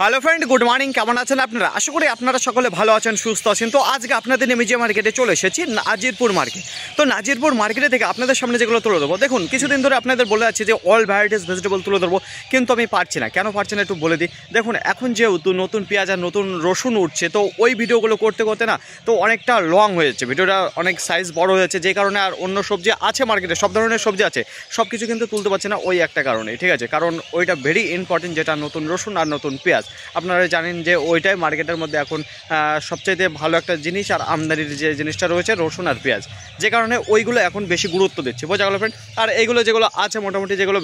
Hello friend, good morning. কেমন আছেন আপনারা? আশা করি আপনারা সকলে ভালো আছেন, সুস্থ আছেন। তো আজকে আপনাদের নেমেজে মার্কেটে চলে এসেছি, নাজিরপুর মার্কেট। তো নাজিরপুর মার্কেটে থেকে আপনাদের সামনে যেগুলো তুলে দেবো, দেখুন কিছুদিন ধরে আপনাদের বলে যাচ্ছে যে অল ভ্যারাইটিস ভেজিটেবল তুলে ধরবো, কিন্তু আমি পারছি না। কেন পারছি না একটু বলে দিই। দেখুন এখন যেহেতু নতুন পেঁয়াজ আর নতুন রসুন উঠছে, তো ওই ভিডিওগুলো করতে করতে না তো অনেকটা লং হয়ে যাচ্ছে, ভিডিওটা অনেক সাইজ বড় হয়েছে, যে কারণে আর অন্য সবজি আছে মার্কেটে, সব ধরনের সবজি আছে, সব কিছু কিন্তু তুলতে পারছে না ওই একটা কারণে, ঠিক আছে? কারণ ওইটা ভেরি ইম্পর্টেন্ট, যেটা নতুন রসুন আর নতুন পেঁয়াজ। আপনারা জানেন যে ওইটাই মার্কেটের মধ্যে এখন সবচাইতে ভালো একটা জিনিস, আর আমদানির যে জিনিসটা রয়েছে রসুন আর পেঁয়াজ, যে কারণে ওইগুলো এখন বেশি গুরুত্ব দিচ্ছে, বোঝা গেল ফ্রেন্ড। আর এইগুলো যেগুলো আছে মোটামুটি, যেগুলো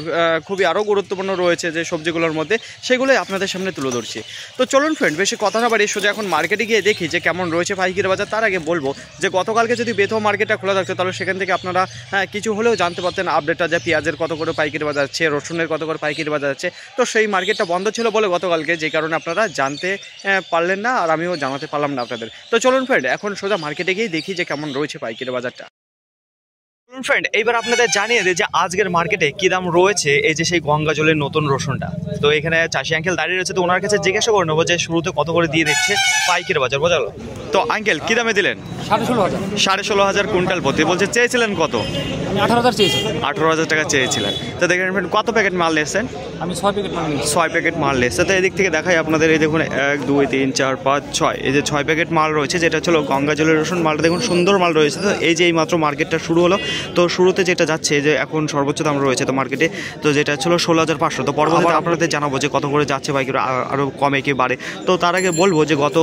খুবই আরও গুরুত্বপূর্ণ রয়েছে যে সবজিগুলোর মধ্যে, সেগুলোই আপনাদের সামনে তুলে ধরছি। তো চলুন ফ্রেন্ড, বেশি কথা না বাড়ি সোজা এখন মার্কেটে গিয়ে দেখি যে কেমন রয়েছে পাইকারি বাজার। তার আগে বলবো যে গতকালকে যদি বেথো মার্কেটটা খোলা থাকতো, তাহলে সেখান থেকে আপনারা কিছু হলেও জানতে পারতেন আপডেটটা, যে পেঁয়াজের কত করে পাইকারি বাজার আছে, রসুনের কত করে পাইকারি বাজার আছে। তো সেই মার্কেটটা বন্ধ ছিল বলে গতকালকে, যে কারণে আপনারা জানতে পারলেন না, আর আমিও জানাতে পারলাম না আপনাদের। তো চলুন ফ্রেন্ড, এখন সোজা মার্কেটে গিয়ে দেখি যে কেমন রয়েছে পাইকারি বাজারটা। চলুন ফ্রেন্ড, এইবার আপনাদের জানিয়ে দিই যে আজকের মার্কেটে কী দাম রয়েছে। এই যে সেই গঙ্গা জলের নতুন রসুনটা, তো এখানে চাষি আঙ্কেল দাঁড়িয়ে রয়েছে, তো ওনার কাছে জিজ্ঞাসা করে নেবো যে শুরুতে কত করে দিয়ে দিচ্ছে পাইকারি বাজার, বোঝা গেল? তো আঙ্কেল কী দামে দিলেন? 16,500 কুইন্টাল প্রতি। বলছে চেয়েছিলেন কত? 18,000 চেয়েছি। 18,000 টাকা চেয়েছিলেন। তো দেখেন ফ্রেন্ড, কত প্যাকেট মাল নিয়েছেন? আমি 6 প্যাকেট মাল নিয়েছি। 6 প্যাকেট মাল নিয়েছে। তো এদিক থেকে দেখাই আপনাদের, এই দেখুন 1 2 3 4 5 6, এই যে 6 প্যাকেট মাল রয়েছে, যেটা ছিল গঙ্গা জলের রসুন। মালটা দেখুন সুন্দর মাল রয়েছে। তো এই যে এই মাত্র মার্কেটটা শুরু হলো, তো শুরুতে যেটা যাচ্ছে যে এখন সর্বোচ্চ দাম রয়েছে তো মার্কেটে, তো যেটা ছিল 16,500। তো পরবর্তীতে আপনাদের জানাবো যে কত করে যাচ্ছে পাইকারি, আরও কমে কি বাড়ে। তো তার আগে বলবো যে গত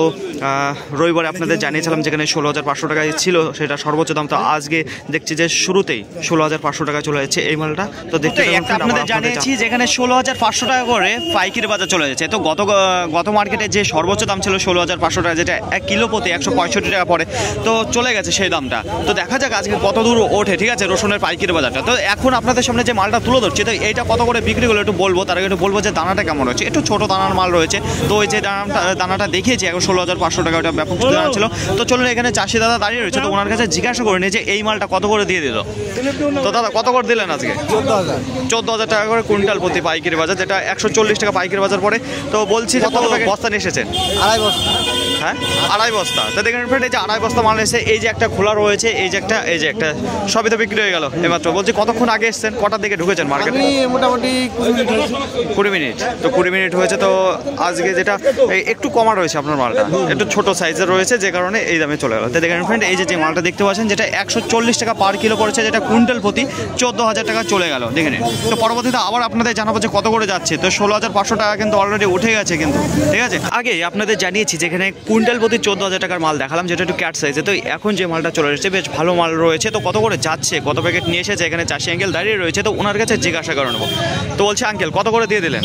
রবিবারে আপনাদের জানিয়েছিলাম যেখানে 16,500 টাকায় ছিল সেটা সর্বোচ্চ দাম, তো আজকে দেখছি যে শুরুতেই 16,500 টাকা চলে যাচ্ছে এই মালটা। তো দেখতে আপনাদের জানিয়েছি যেখানে 16,500 টাকা করে পাইকারি বাজার চলে যাচ্ছে। তো গত মার্কেটে যে সর্বোচ্চ দাম ছিল 16,500 টাকা, যেটা 1 কিলো প্রতি 165 টাকা পড়ে, তো চলে গেছে সেই দামটা। তো দেখা যাক আজকে কত দূর ওঠে, ঠিক আছে, রসুনের পাইকারি বাজারটা। তো এখন আপনাদের সামনে যে মালটা তুলে ধরছি, তো এইটা কত করে বিক্রি করলো একটু বলবো। তার আগে একটু বলবো যে দানাটা কেমন রয়েছে। একটু ছোটো দানার মাল রয়েছে, তো ওই যে দানাটা দেখিয়েছি এখন 16,500 টাকা, ওটা ব্যাপক দানা ছিল। তো চলুন, এখানে চাষি দাদা দাঁড়িয়ে রয়েছে, তো ওনার কাছে জিজ্ঞাসা করে নিই যে এই মালটা কত করে দিয়ে দিল। তো দাদা কত করে দিলেন আজকে? 14,000 টাকা করে কুইন্টাল প্রতি পাইকারি বাজার, যেটা 140 টাকা পাইকারি বাজার পড়ে। তো বলছি কত বস্তা নিয়ে এসেছেন? 2.5 বস্তা। হ্যাঁ, 2.5 বস্তা। তো দেখেন ফ্রেন্ড, এই যে 2.5 বস্তা মাল এসে, এই যে একটা খোলা রয়েছে, এই যে একটা সবই তো বিক্রি হয়ে গেল এইমাত্র। বলছি কতক্ষণ আগে এসছেন, কটার দিকে ঢুকেছেন মার্কেটে? মোটামুটি 20 মিনিট। তো 20 মিনিট হয়েছে। তো আজকে যেটা একটু কমা রয়েছে আপনার মালটা, একটু ছোট সাইজের রয়েছে, যে কারণে এই দামে চলে গেল। তো দেখেন ফ্রেন্ড, এই যে মালটা দেখতে পাচ্ছেন, যেটা 140 টাকা পার কিলো পড়েছে, যেটা কুইন্টাল প্রতি 14,000 টাকা চলে গেল, দেখে নিন। তো পরবর্তীতে আবার আপনাদের জানাবো যে কত করে যাচ্ছে। তো 16,500 টাকা কিন্তু অলরেডি উঠে গেছে কিন্তু, ঠিক আছে। আগে আপনাদের জানিয়েছি যেখানে কুইন্টাল প্রতি 14,000 টাকার মাল দেখালাম, যেটা একটু ক্যাট সাইজে। তো এখন যে মালটা চলে এসেছে বেশ ভালো মাল রয়েছে। তো কত করে যাচ্ছে, কত প্যাকেট নিয়ে এসেছে, এখানে চাষি আঙ্কেল দাঁড়িয়ে রয়েছে, তো ওনার কাছে জিজ্ঞাসা করে নেবো। তো বলছে আঙ্কেল কত করে দিয়ে দিলেন?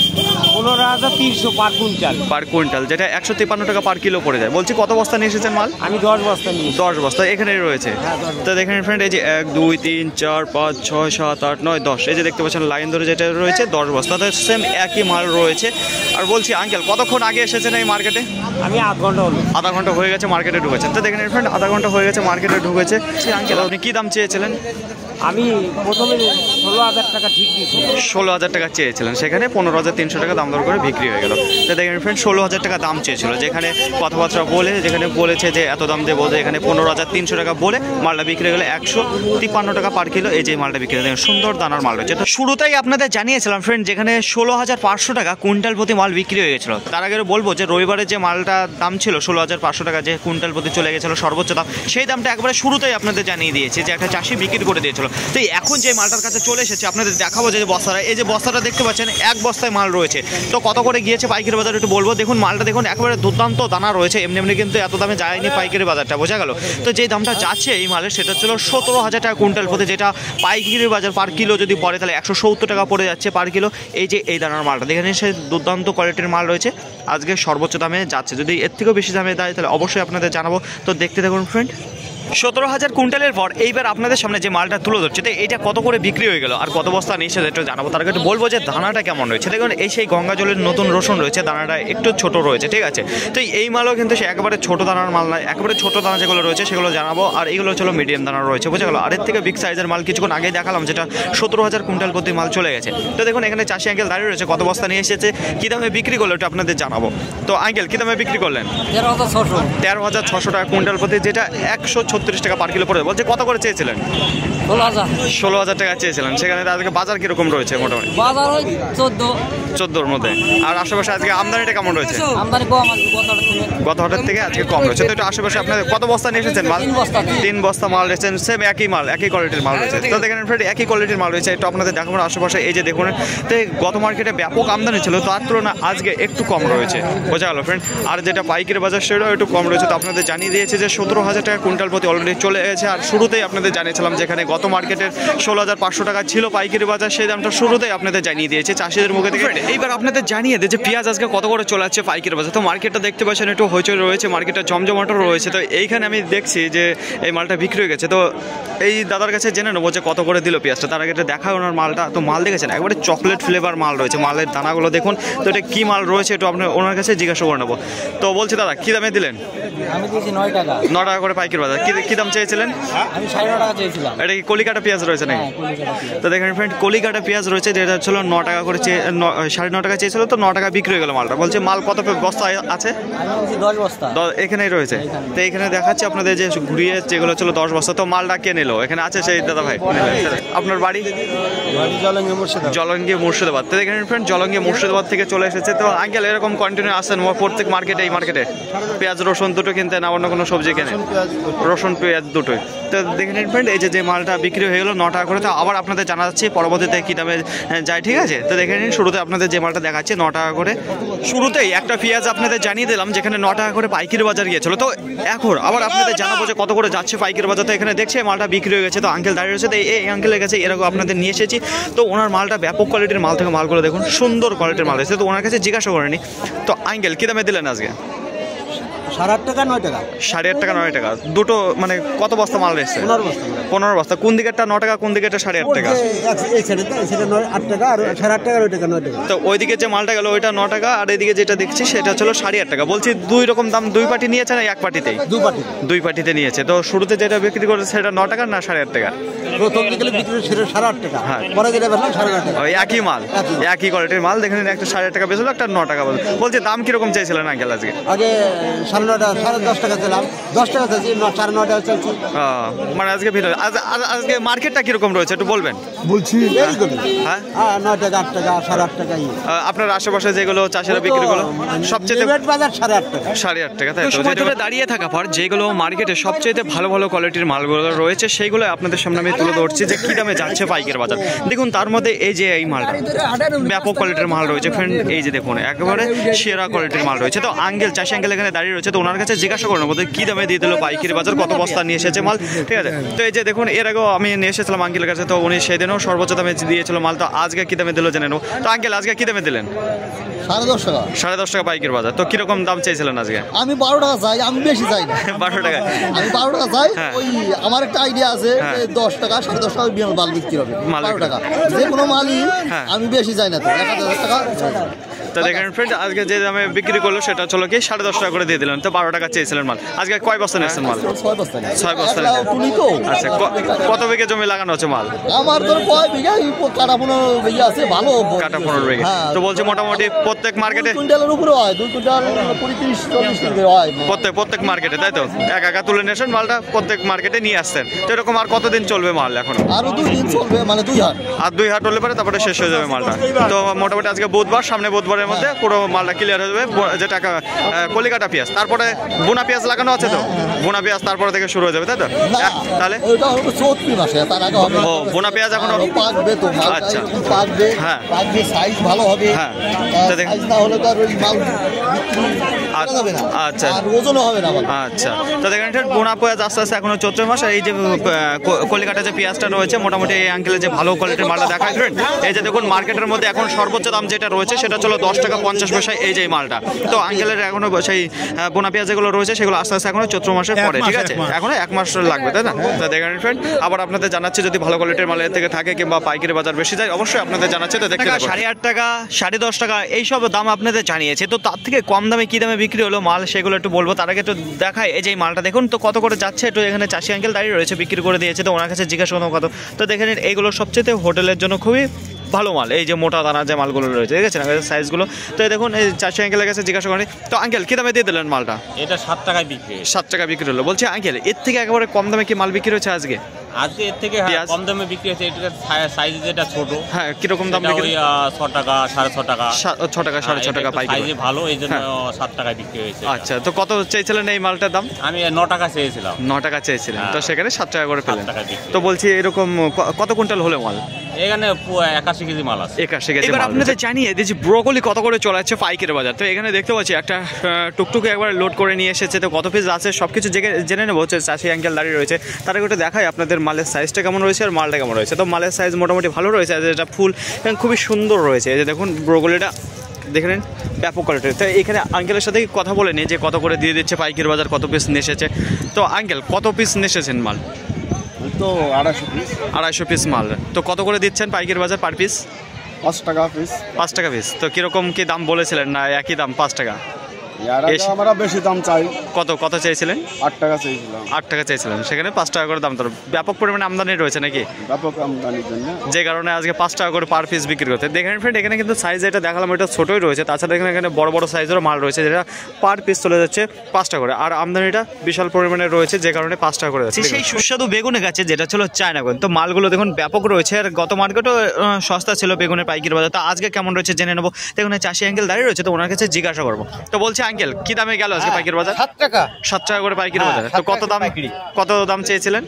15,300 পার কুইন্টাল। পার কুইন্টাল, যেটা 153 টাকা পার কিলো পড়ে যায়। বলছি কত বস্তা নিয়ে এসেছেন মাল? আমি 10 বস্তা নিয়েছি। 10 বস্তা এখানেই রয়েছে। তো দেখেন ফ্রেন্ড, এই যে 1 2 3 4 5 6 7 8 9 10, এই যে দেখতে পাচ্ছেন লাইন ধরে যেটা রয়েছে 10 বস্তা। তো সেম একই মাল রয়েছে। আর বলছি আঙ্কেল কতক্ষণ আগে এসেছেন এই মার্কেটে? আমি আধা ঘন্টা হলো। আধা ঘন্টা হয়ে গেছে মার্কেটে ঢুকেছেন। তো দেখেন ফ্রেন্ড, আধা ঘন্টা হয়ে গেছে মার্কেটে ঢুকেছে। আঙ্কেল আপনি কী দাম চেয়েছিলেন? আমি প্রথমে 16,000 টাকা ঠিক দিয়েছি। 16,000 টাকা চেয়েছিলেন, সেখানে 15,300 টাকা দাম দর করে বিক্রি হয়ে গেল। তো দেখেন ফ্রেন্ড, 16,000 টাকা দাম চেয়েছিল, যেখানে কথাবার্তা বলে যেখানে বলেছে যে এত দাম দেবো, এখানে 15,300 টাকা বলে মালটা বিক্রি হয়ে গেলে 153 টাকা পার কিলো। এই যে মালটা বিক্রি হয়ে সুন্দর দানার মাল রয়েছে। তো শুরুতেই আপনাদের জানিয়েছিলাম ফ্রেন্ড, যেখানে 16,500 টাকা কুইন্টাল প্রতি মাল বিক্রি হয়ে গেছিলো। তার আগে বলবো যে রবিবারে যে মালটা দাম ছিল 16,500 টাকা, যে কুইন্টাল প্রতি চলে গেছিলো সর্বোচ্চ দাম, সেই দামটা একবারে শুরুতেই আপনাদের জানিয়ে দিয়েছে যে একটা চাষি বিক্রি করে দিয়েছিল। তো এখন যে মালটার কাছে চলে এসেছে আপনাদের দেখাবো যে বস্তাটা, এই যে বস্তাটা দেখতে পাচ্ছেন 1 বস্তায় মাল রয়েছে। তো কত করে গিয়েছে পাইকারি বাজার একটু বলবো। দেখুন মালটা দেখুন, একেবারে দুর্দান্ত দানা রয়েছে, এমনি কিন্তু এত দামে যায়নি পাইকারি বাজারটা, বোঝা গেল। তো যে দামটা যাচ্ছে এই মালের, সেটা ছিল 17,000 টাকা কুইন্টাল প্রতি, যেটা পাইকারি বাজার পার কিলো যদি পড়ে তাহলে 170 টাকা পড়ে যাচ্ছে পার কিলো। এই যে এই দানার মালটা দেখেন, সে দুর্দান্ত কোয়ালিটির মাল রয়েছে, আজকে সর্বোচ্চ দামে যাচ্ছে। যদি এর থেকেও বেশি দামে দেয় তাহলে অবশ্যই আপনাদের জানাবো। তো দেখতে থাকুন ফ্রেন্ড। 17,000 কুইন্টালের পর এইবার আপনাদের সামনে যে মালটা তুলে ধরছে তো এটা কত করে বিক্রি হয়ে গেল আর কত বস্তা নিয়েছে একটু জানাবো। তার আগে একটু বলবো যে দানাটা কেমন রয়েছে। দেখুন এই সেই গঙ্গা জলের নতুন রসুন রয়েছে, দানাটা একটু ছোট রয়েছে, ঠিক আছে। তো এই মালও কিন্তু সে একেবারে ছোট দানার মাল নয়, একেবারে ছোট দানা যেগুলো রয়েছে সেগুলো জানাবো। আর এইগুলো হলো মিডিয়াম দানা রয়েছে, বুঝে গেল। আর এর থেকে বিগ সাইজের মাল কিছুক্ষণ আগেই দেখালাম যেটা 17,000 কুইন্টাল প্রতি মাল চলে গেছে। তো দেখুন এখানে চাষি আঙ্কেল দাঁড়িয়ে রয়েছে, কত বস্তা নিয়ে এসেছে, কী দামে বিক্রি করলো এটা আপনাদের জানাবো। তো আঙ্কেল কী দামে বিক্রি করলেন? 13,600 টাকা কুইন্টাল প্রতি, যেটা 136 টাকা পার কিলো পড়ে। বলছে কত করে চেয়েছিলেন? 16,000 টাকা চেয়েছিলেন। সেখানে আজকে বাজার কিরকম রয়েছে? মোটামুটি বাজার ওই 14-র মধ্যে। আর আশেপাশে আজকে আমদানিটা কেমন রয়েছে? আমদানি কম আছে গত হাটের থেকে আজকে কম রয়েছে। তো একটু আশেপাশে আপনাদের কত বস্তা নিয়ে এসেছেন মাল? 3 বস্তা মাল রয়েছেন, সেম একই মাল, একই কোয়ালিটির মাল রয়েছে। তো দেখেন ফ্রেন্ড একই কোয়ালিটির মাল রয়েছে। একটু আপনাদের দেখাবো আশেপাশে এই যে দেখুন, তো গত মার্কেটে ব্যাপক আমদানি ছিল, তার তুলনায় আজকে একটু কম রয়েছে, বোঝা গেল ফ্রেন্ড। আর যেটা পাইকারি বাজার সেটাও একটু কম রয়েছে। তো আপনাদের জানিয়ে দিয়েছে যে 17,000 টাকা কুইন্টাল প্রতি অলরেডি চলে গেছে। আর শুরুতেই আপনাদের জানিয়েছিলাম যেখানে গত মার্কেটের 16,500 টাকা ছিল পাইকারি বাজার, সেই দামটা শুরুতেই আপনাদের জানিয়ে দিয়েছে চাষিদের মুখে থেকে। এইবার আপনাদের জানিয়ে দিই যে পেঁয়াজ আজকে কত করে চলে যাচ্ছে পাইকারি বাজার। তো মার্কেটটা দেখতে পাচ্ছেন একটু হইচই রয়েছে, মার্কেটটা জমজমাটো রয়েছে। তো এইখানে আমি দেখছি যে এই মালটা বিক্রি হয়ে গেছে। তো এই দাদার কাছে জেনে নেবো যে কত করে দিল পেঁয়াজটা। তার আগে এটা দেখা ওনার মালটা। তো মাল দেখেছেন একবারে চকলেট ফ্লেভার মাল রয়েছে, মালের দানাগুলো দেখুন। তো এটা কী মাল রয়েছে একটু আপনার ওনার কাছে জিজ্ঞাসা করে নেবো। তো বলছি দাদা কী দামে দিলেন? আমি দিয়েছি 9 টাকা। 9 টাকা করে পাইকারি বাজার। কী দাম চেয়েছিলেন? আমি 9.5 টাকা চেয়েছিলাম। এটা কি কলিকাটা পেঁয়াজ রয়েছে নাকি? তো দেখেন ফ্রেন্ড কলিকাটা পেঁয়াজ রয়েছে, যেটা ছিল 9 টাকা করে 9.5 টাকা চেয়েছিল। তো 9 টাকা বিক্রি হয়ে গেল মালটা। বলছে মাল কত বস্তা আছে? 10 বস্তা এখানেই রয়েছে। তো এখানে দেখাচ্ছে আপনাদের যে ঘুরিয়ে যেগুলো ছিল 10 বস্তা। তো মালটা কে নিল? এখানে আছে সেই দাদা ভাই। আপনার বাড়ি? জলঙ্গি মুর্শিদাবাদ। তো দেখেন ফ্রেন্ড জলঙ্গি মুর্শিদাবাদ থেকে চলে এসেছে। তো আঙ্কেল এরকম কন্টিনিউ আসেন প্রত্যেক মার্কেটে? এই মার্কেটে পেঁয়াজ রসুন দুটো কিনতে না অন্য কোনো সবজি কেনেন? রসুন পেঁয়াজ দুটোই। তো দেখেন ফ্রেন্ড এই যে মালটা বিক্রি হয়ে গেলো 9 টাকা করে। তো আবার আপনাদের জানা যাচ্ছে পরবর্তীতে কী দামে যায়, ঠিক আছে। তো দেখে নিন শুরুতে আপনাদের যে মালটা দেখাচ্ছে 9 টাকা করে। শুরুতেই একটা পেঁয়াজ আপনাদের জানিয়ে দিলাম যেখানে 9 টাকা করে পাইকারি বাজার গিয়েছিল। তো এখন আবার আপনাদের জানাবো যে কত করে যাচ্ছে পাইকারি বাজার। তো এখানে দেখছে মালটা বিক্রি হয়ে গেছে। তো আঙ্কেল দাঁড়িয়ে রয়েছে। তো এই আঙ্কেলের কাছে এরকম আপনাদের নিয়ে এসেছি। তো ওনার মালটা ব্যাপক কোয়ালিটির মাল থেকে মালগুলো দেখুন সুন্দর কোয়ালিটির মাল রয়েছে। তো ওনার কাছে জিজ্ঞাসা করেনি। তো আঙ্কেল কী দামে দিলেন আজকে? 8.5 টাকা 9 টাকা। 8.5 টাকা 9 টাকা দুটো, মানে কত বস্তা মাল রয়েছে? 15 বস্তা। কোন দিকেরটা 9 টাকা, কোন দিকেরটা 8.5 টাকা? তো ওইদিকে যে মালটা গেল ওইটা 9 টাকা, আর এইদিকে যেটা দেখছি সেটা ছিল 8.5 টাকা। বলছি দুই রকম দাম, দুই পার্টি নিয়েছে না এক পার্টিতেই? দুই পার্টিতে নিয়েছে। তো শুরুতে যেটা বিক্রি করেছে সেটা 9 টাকা না 8.5 টাকা? প্রথম দিকে বিক্রি সেটা 8.5 টাকা, পরে যেটা বেচলাম 8.5 টাকা। ওই একই মাল, একই কোয়ালিটির মাল। দেখেন একটা 8.5 টাকা বেচলো, একটা 9 টাকা বলছে। বলছে দাম কিরকম চাইছিলেন আঙ্কেল আজকে? আগে 9.5 টাকা, 10.5 টাকা ছিলাম, 10 টাকা চাইছি, 9.5 টাকা চাইছি। মানে আজকে ভিড়। আজকে মার্কেটটা কিরকম রয়েছে একটু বলবেন? বলছি হ্যাঁ 9 টাকা 8 টাকা 8.5 টাকা। আপনার আশেপাশে যেগুলো চাষিরা বিক্রি করলো সবচেয়ে বাজার 8.5 টাকা। 8.5 টাকা। তাই সময় ধরে দাঁড়িয়ে থাকা পর যেগুলো মার্কেটে সবচেয়ে ভালো ভালো কোয়ালিটির মালগুলো রয়েছে সেইগুলো আপনাদের সামনে আমি তুলে ধরছি যে কী দামে যাচ্ছে পাইকারি বাজার। দেখুন তার মধ্যে এই যে এই মালটা ব্যাপক কোয়ালিটির মাল রয়েছে ফ্রেন্ড। এই যে দেখুন একেবারে সেরা কোয়ালিটির মাল রয়েছে। তো আঙ্কেল চাষি আঙ্কেল এখানে দাঁড়িয়ে রয়েছে। তো ওনার কাছে জিজ্ঞাসা করবো কী দামে দিয়ে দিল পাইকারি বাজার, কত বস্তা নিয়ে এসেছে মাল, ঠিক আছে। তো এই যে দেখুন এর আগেও আমি নিয়ে এসেছিলাম আঙ্কেলের কাছে। তো উনি সেদিনও সর্বোচ্চ দামে দিয়েছিল মাল। তো আজকে কী দামে দিল জেনে নেব। তো আঙ্কেল আজকে কী দামে দিলেন? 10.5 টাকা। 10.5 টাকা পাইকারি বাজার। তো কিরকম দাম চাইছিলেন আজকে? আমি 12 টাকা চাই, আমি বেশি চাই না। 12 টাকা? আমি 12 টাকা চাই। ওই আমার একটা আইডিয়া আছে 10 টাকা 10.5 টাকা মাল বিক্রি হবে। 12 টাকা যে কোনো মালই আমি বেশি চাই না। তো 1000 টাকা। তো দেখেন ফ্রেন্ড আজকে যে দামে বিক্রি করলো সেটা ছিল কি 10.5 টাকা করে দিয়ে দিলেন। তো 12 টাকা চেয়েছিলেন মাল। আজকে কয় বস্তা নিয়েছেন মাল? 6 বস্তা। 6 বস্তা। আচ্ছা কত বিঘে জমি লাগানো হচ্ছে মাল? আমার তো কয় বিঘা, কাটা 15 বিঘা আছে। ভালো কাটা 15 বিঘা। তো বলছে মোটামুটি প্রত্যেক মার্কেটে 2 কুইন্টালের উপরে হয়, 2 কুইন্টাল 35-40 কিলো হয় প্রত্যেক মার্কেটে, তাই তো? একা তুলে নিয়েছেন মালটা, প্রত্যেক মার্কেটে নিয়ে আসছেন। তো এরকম আর কতদিন চলবে মাল এখন? আরো 2 দিন চলবে, মানে 2 হাট। আর 2 হাট হলে পরে তারপরে শেষ হয়ে যাবে মালটা। তো মোটামুটি আজকে বুধবার, সামনে বুধবারের মধ্যে পুরো মালটা ক্লিয়ার হয়ে যাবে। যেটা কলিকাটা পেঁয়াজ, তারপরে বোনা পেঁয়াজ লাগানো আছে। তো বোনা পেঁয়াজ তারপরে থেকে শুরু হয়ে যাবে, তাই তো? তাহলে ওটা হলো 34 মাসে, তার আগে হবে। ও বোনা পেঁয়াজ এখনো পাকবে। তো আচ্ছা পাকবে, হ্যাঁ পাকবে, সাইজ ভালো হবে। হ্যাঁ সাইজ না হলে তো আর ওই মাল আচ্ছা আর ওজনও হবে না আচ্ছা। তো দেখেন বোনা পেঁয়াজ আস্তে আস্তে এখনো চৈত্র মাস, আর এই যে কলিকাতা যে পেঁয়াজটা রয়েছে মোটামুটি এই আঙ্কেলের যে ভালো কোয়ালিটির মালটা দেখা যাবেন। এই যে দেখুন মার্কেটের মধ্যে এখন সর্বোচ্চ দাম যেটা রয়েছে সেটা চলো 10 টাকা 50 পয়সা এই যে মালটা। তো আঙ্কেলের এখনো সেই বোনা পেঁয়াজ যেগুলো রয়েছে সেগুলো আস্তে আস্তে এখনো চৈত্র মাসের পরে, ঠিক আছে, এখনো 1 মাস লাগবে, তাই না? তো দেখেন ফ্রেন্ড, আবার আপনাদের জানাচ্ছি যদি ভালো কোয়ালিটির মালের থেকে থাকে কিংবা পাইকারি বাজার বেশি যায় অবশ্যই আপনাদের জানাচ্ছি। তো দেখতে 8.5 টাকা 10.5 টাকা এইসব দাম আপনাদের জানিয়েছে। তো তার থেকে কম দামে কি দামে বিক্রি হলো মাল সেগুলো একটু বলবো। তার আগে একটু দেখায় এই যে মালটা দেখুন তো কত করে যাচ্ছে। একটু এখানে চাষি আঙ্কেল দাঁড়িয়ে রয়েছে, বিক্রি করে দিয়েছে, তো ওনার কাছে জিজ্ঞাসা করবো কত। তো দেখেন এইগুলো সবচেয়ে হোটেলের জন্য খুবই ভালো মাল, এই যে মোটা দানা যে মালগুলো রয়েছে, ঠিক আছে না, সাইজগুলো। তো দেখুন এই চাষি আঙ্কেলের কাছে জিজ্ঞাসা করি। তো আঙ্কেল কি দামে দিয়ে দিলেন মালটা? এটা 7 টাকায় বিক্রি। 7 টাকা বিক্রি হলো। বলছি আঙ্কেল এর থেকে একেবারে কম দামে কি মাল বিক্রি হচ্ছে আজকে? আজকে এর থেকে কম দামে বিক্রি হচ্ছে, এটা সাইজ যেটা ছোট। হ্যাঁ, কিরকম দাম বিক্রি? 6 টাকা 6.5 টাকা। 6 টাকা 6.5 টাকা পাইকারি। সাইজ ভালো এই জন্য 7 টাকায় বিক্রি হয়েছে। আচ্ছা, তো কত চেয়েছিলেন এই মালটার দাম? আমি 9 টাকা চেয়েছিলাম। 9 টাকা চেয়েছিলেন, তো সেখানে 7 টাকা করে পেলেন। 7 টাকা বিক্রি। তো বলছি এরকম কত কুইন্টাল হলো মাল? এখানে 81 কেজি মাল আছে। 81 কেজি। এবার আপনাদের জানিয়ে দিয়েছি ব্রোকলি কত করে চলে যাচ্ছে পাইকারি বাজার। তো এখানে দেখতে পাচ্ছি একটা টুকটুকে একবার লোড করে নিয়ে এসেছে। তো কত পিস আছে সব কিছু জেনে নেবো। হচ্ছে চাষি আঙ্কেল দাঁড়িয়ে রয়েছে, তার আগে একটু দেখায় আপনাদের মালের সাইজটা কেমন রয়েছে আর মালটা কেমন রয়েছে। তো মালের সাইজ মোটামুটি ভালো রয়েছে, আর এটা ফুল খুবই সুন্দর রয়েছে। এই যে দেখুন ব্রোকলিটা দেখে নিন, ব্যাপক কোয়ালিটির। তো এখানে আঙ্কেলের সাথে কথা বলে নিই যে কত করে দিয়ে দিচ্ছে পাইকারি বাজার, কত পিস নেসেছে। তো আঙ্কেল কত পিস নেসেছেন মাল? তো 250 পিস। 250 পিস মাল। তো কত করে দিচ্ছেন পাইকারি বাজার পার পিস? 5 টাকা পিস। 5 টাকা পিস। তো কিরকম কি দাম বলেছিলেন না একই দাম 5 টাকা? আমরা বেশি দাম চাই। কত চেয়েছিলেন? 8 টাকা চাইছিলাম। 8 টাকা চেয়েছিলেন, সেখানে 5 টাকা করে দাম। তো ব্যাপক পরিমাণে আমদানি রয়েছে নাকি? ব্যাপক আমদানির জন্য যে কারণে আজকে 5 টাকা করে পার পিস বিক্রি করতে। দেখেন ফ্রেন্ড, এখানে কিন্তু সাইজ এটা দেখালাম এটা ছোটোই রয়েছে, তাছাড়া এখানে বড় বড় সাইজেরও মাল রয়েছে যেটা পার পিস চলে যাচ্ছে 5 টাকা করে। আর আমদানিটা বিশাল পরিমাণে রয়েছে যে কারণে 5 টাকা করে যাচ্ছে। সেই সুস্বাদু বেগুনের গাছে যেটা ছিল চায়না বেগুন, তো মালগুলো দেখুন ব্যাপক রয়েছে। আর গত মার্কেটও সস্তা ছিল বেগুনের পাইকারি বাজার। তো আজকে কেমন রয়েছে জেনে নেবো। দেখুন চাষি আঙ্কেল দাঁড়িয়ে রয়েছে, তো ওনার কাছে জিজ্ঞাসা করবো। তো বলছে আঙ্কেল কি দামে গেল আজকে পাইকারি বাজার? 7 টাকা। 7 টাকা করে পাইকারি বাজার। তো কত দাম চেয়েছিলেন?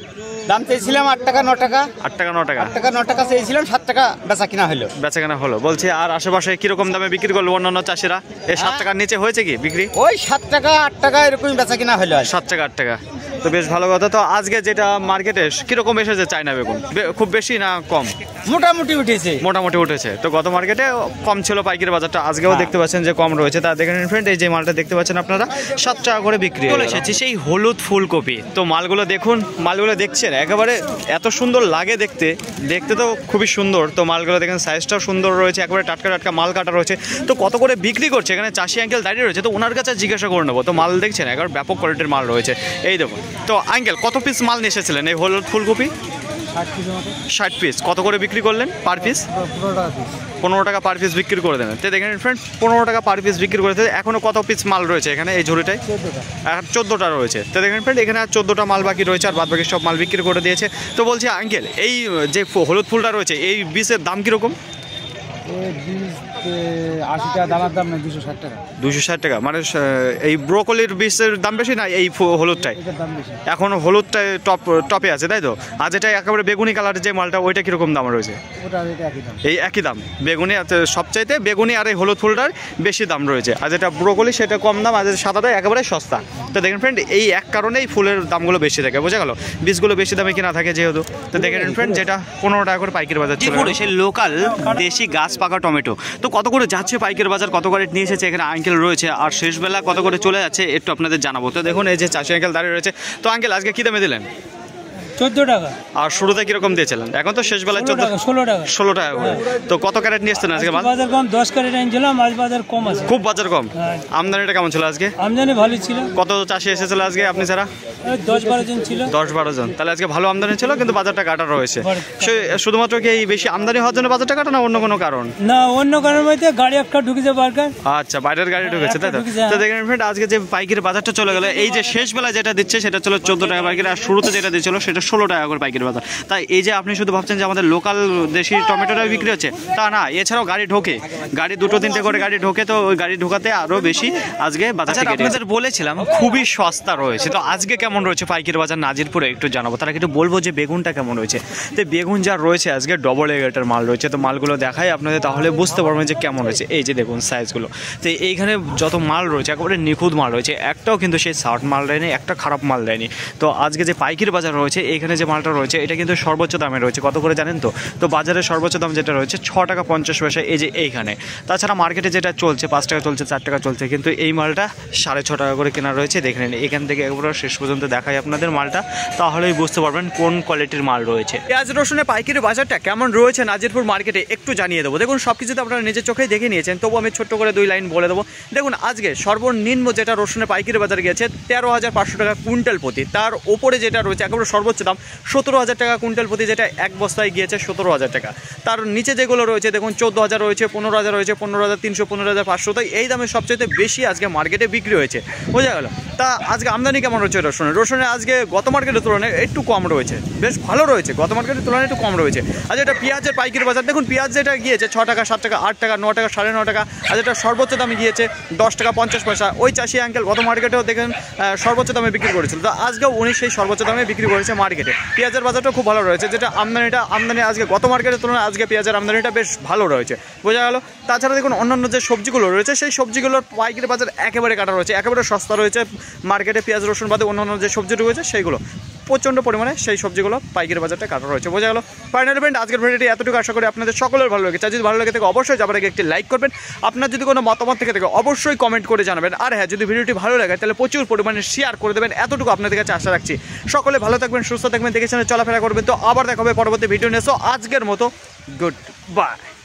দাম চেয়েছিলাম 8 টাকা 9 টাকা। 8 টাকা 9 টাকা। 8 টাকা 9 টাকা চেয়েছিলাম, 7 টাকা বেচা কিনা হলো। বেচা কেনা হলো। বলছি আর আশেপাশে কিরকম দামে বিক্রি করলো অন্যান্য চাষিরা? এই 7 টাকার নিচে হয়েছে কি বিক্রি? ওই 7 টাকা 8 টাকা এরকমই বেচা কিনা হলো। 7 টাকা 8 টাকা। তো বেশ ভালো কথা। তো আজকে যেটা মার্কেটে কিরকম এসেছে চায়না বেগুন? খুব বেশি না কম? মোটামুটি উঠেছে। মোটামুটি উঠেছে। তো গত মার্কেটে কম ছিল পাইকারি বাজারটা, আজকেও দেখতে পাচ্ছেন যে কম রয়েছে। তা দেখেন ফ্রেন্ড, এই যে মালটা দেখতে পাচ্ছেন আপনারা 7 টাকা করে বিক্রি চলে এসেছে। সেই হলুদ ফুলকপি। তো মালগুলো দেখুন, মালগুলো দেখছেন একেবারে এত সুন্দর লাগে দেখতে তো খুবই সুন্দর। তো মালগুলো দেখেন সাইজটাও সুন্দর রয়েছে, একেবারে টাটকা মাল কাটা রয়েছে। তো কত করে বিক্রি করছে এখানে চাষি আঙ্কেল দাঁড়িয়ে রয়েছে, তো ওনার কাছে জিজ্ঞাসা করে নেবো। তো মাল দেখছেন একেবারে ব্যাপক কোয়ালিটির মাল রয়েছে। এই দেখুন, তো আঙ্কেল কত পিস মাল নিয়ে এসেছিলেন এই হলুদ ফুলকপি? 60 পিস। কত করে বিক্রি করলেন পার পিস? 15 টাকা পার পিস বিক্রি করে দেন। তো দেখেন ফ্রেন্ড 15 টাকা পার পিস বিক্রি করে দেন। এখনো কত পিস মাল রয়েছে এখানে এই ঝুড়িটায়? 14টা রয়েছে। তো দেখেন ফ্রেন্ড এখানে আর 14টা মাল বাকি রয়েছে, আর বাদ বাকি সব মাল বিক্রি করে দিয়েছে। তো বলছি আঙ্কেল এই যে হলুদ ফুলটা রয়েছে এই বীজের দাম কীরকম? 80 টাকা দামের দাম না 260 টাকা। 260 টাকা। মানে এই ব্রোকলির বীজের দাম বেশি না এই হলুদটাই? দাম বেশি। এখন হলুদটাই টপে আছে তাই তো? আর যেটা একেবারে বেগুনি কালারের যে মালটা ওইটা কীরকম দাম রয়েছে? ওটা একই দাম। এই একই দাম। বেগুনি সবচাইতে বেগুনি আর এই হলুদ ফুলটার বেশি দাম রয়েছে, আর যেটা ব্রোকলি সেটা কম দাম, আর যেটা সাদাটা একেবারে সস্তা। তো দেখেন ফ্রেন্ড এই এক কারণেই ফুলের দামগুলো বেশি থাকে, বোঝা গেল? বীজগুলো বেশি দামে কিনা থাকে যেহেতু। তো দেখেন ফ্রেন্ড যেটা 15 টাকা করে পাইকারি বাজার চলে সেই লোকাল দেশি গাছ পাকা টমেটো। তো কত করে যাচ্ছে পাইকারি বাজার, কত করে নিয়ে এসেছে এখানে আঙ্কেল রয়েছে, আর শেষবেলা কত করে চলে যাচ্ছে একটু আপনাদের জানাবো। তো দেখুন এই যে চাষি আঙ্কেল দাঁড়িয়ে রয়েছে। তো আঙ্কেল আজকে কি দামে দিলেন? 14 টাকা। আর শুরুতে কিরকম দিয়েছিলেন? এখন তো শেষ বেলায় 16 টাকা করে। তো কত ক্যারেট নিয়ে এসছেন আজকে মাল? বাজার কম 10 ক্যারেট এনেছিলাম, আজ বাজার কম আছে। খুব বাজার কম। আমদানিটা কেমন ছিল আজকে? আমদানি ভালো ছিল। কত চাষি এসেছিল আজকে আপনি ছাড়া? 10-12 জন ছিল। 10-12 জন। তাহলে আজকে ভালো আমদানি ছিল, কিন্তু বাজারটা কাটা রয়েছে। শুধুমাত্র কি এই বেশি আমদানি হওয়ার জন্য বাজারটা কাটা, না অন্য কোনো কারণ? না, অন্য কারণ মধ্যে গাড়ি একটা ঢুকেছে বারকার। আচ্ছা, বাইরের গাড়ি ঢুকেছে তাই তো? তো দেখেন ফ্রেন্ড আজকে যে পাইকারি বাজারটা চলে গেল, এই যে শেষ বেলা যেটা দিচ্ছে সেটা ছিল 14 টাকা পাইকারি, আর শুরুতে যেটা দিচ্ছিল সেটা 16 টাকা করে পাইকারি বাজার। তাই এই যে আপনি শুধু ভাবছেন যে আমাদের লোকাল দেশি টমেটোটাই বিক্রি হচ্ছে, তা না, এছাড়াও গাড়ি ঢোকে, গাড়ি 2-3টে করে গাড়ি ঢোকে, তো ওই গাড়ি ঢোকাতে আরও বেশি আজকে বাজার থেকে আপনাদের বলেছিলাম খুবই সস্তা রয়েছে। তো আজকে কেমন রয়েছে পাইকারি বাজার নাজিরপুরে একটু জানাবো, তারা কিন্তু বলবো যে বেগুনটা কেমন রয়েছে। তো বেগুন যা রয়েছে আজকে ডবল এগারটার মাল রয়েছে, তো মালগুলো দেখাই আপনাদের, তাহলে বুঝতে পারবেন যে কেমন রয়েছে। এই যে দেখুন সাইজগুলো, তো এইখানে যত মাল রয়েছে একেবারে নিখুঁত মাল রয়েছে, একটাও কিন্তু সেই শার্ট মাল দেয়নি, একটা খারাপ মাল দেয়নি। তো আজকে যে পাইকারি বাজার রয়েছে এইখানে যে মালটা রয়েছে এটা কিন্তু সর্বোচ্চ দামে রয়েছে, কত করে জানেন তো? তো বাজারের সর্বোচ্চ দাম যেটা রয়েছে 6 টাকা 50 পয়সা, এই যে এইখানে। তাছাড়া মার্কেটে যেটা চলছে 5 টাকা চলছে, 4 টাকা চলছে, কিন্তু এই মালটা 6.5 টাকা করে কেনা রয়েছে। দেখে নিন এখান থেকে একবার শেষ পর্যন্ত দেখাই আপনাদের মালটা, তাহলেই বুঝতে পারবেন কোন কোয়ালিটির মাল রয়েছে। পেঁয়াজ রসুনের পাইকারি বাজারটা কেমন রয়েছে নাজিরপুর মার্কেটে একটু জানিয়ে দেবো। দেখুন সব কিছু তো আপনারা নিজের চোখেই দেখে নিয়েছেন, তবু আমি ছোট্ট করে 2 লাইন বলে দেবো। দেখুন আজকে সর্বনিম্ন যেটা রসুনের পাইকারি বাজার গিয়েছে 13,500 টাকা কুইন্টাল প্রতি, তার ওপরে যেটা রয়েছে একেবারে সর্বোচ্চ দাম 17,000 টাকা কুইন্টাল প্রতি, যেটা এক বস্তায় গিয়েছে 17,000 টাকা। তার নিচে যেগুলো রয়েছে দেখুন 14,000 রয়েছে, 15,000 রয়েছে, 15,300, 15,500, তাই এই দামে সবচেয়ে বেশি আজকে মার্কেটে বিক্রি হয়েছে, বোঝা গেল। তা আজকে আমদানি কেমন রয়েছে রসুনের আজকে গত মার্কেটের তুলনায় একটু কম রয়েছে, বেশ ভালো রয়েছে, গত মার্কেটের তুলনায় একটু কম রয়েছে। আজ এটা পেঁয়াজের পাইকারি বাজার দেখুন, পেঁয়াজ যেটা গিয়েছে 6 টাকা 7 টাকা 8 টাকা 9 টাকা 9.5 টাকা, আজ এটা সর্বোচ্চ দামে গিয়েছে 10 টাকা 50 পয়সা। ওই চাষি আঙ্কেল গত মার্কেটেও দেখেন সর্বোচ্চ দামে বিক্রি করেছিল, তো আজকেও উনি সেই সর্বোচ্চ দামে বিক্রি করেছে মার্কেটে। পেঁয়াজের বাজারটা খুব ভালো রয়েছে, যেটা আমদানি আজকে গত মার্কেটের তুলনায় আজকে পেঁয়াজের আমদানিটা বেশ ভালো রয়েছে, বোঝা গেল। তাছাড়া দেখুন অন্যান্য যে সবজিগুলো রয়েছে সেই সবজিগুলোর পাইকারি বাজার একেবারে কাটা রয়েছে, একেবারে সস্তা রয়েছে মার্কেটে। পেঁয়াজ রসুন বাদে অন্যান্য যে সবজি রয়েছে সেইগুলো প্রচণ্ড পরিমাণে সেই সবজিগুলো পাইকারি বাজারটা কাটা রয়েছে, বোঝা গেল। ফাইনাল ফ্রেন্ড আজকের ভিডিওটি এতটুকু, আশা করি আপনাদের সকলের ভালো লেগেছে। যদি ভালো লেগে থাকে অবশ্যই যাবার আগে একটি লাইক করবেন, আপনার যদি কোনো মতামত থেকে থাকে অবশ্যই কমেন্ট করে জানাবেন। আর হ্যাঁ, যদি ভিডিওটি ভালো লাগে তাহলে প্রচুর পরিমাণে শেয়ার করে দেবেন, এতটুকু আপনাদের কাছে আশা রাখছি। সকলে ভালো থাকবেন, সুস্থ থাকবেন, দেখে শুনে চলাফেরা করবেন। তো আবার দেখা হবে পরবর্তী ভিডিও নিয়ে। সো আজকের মতো গুড বাই।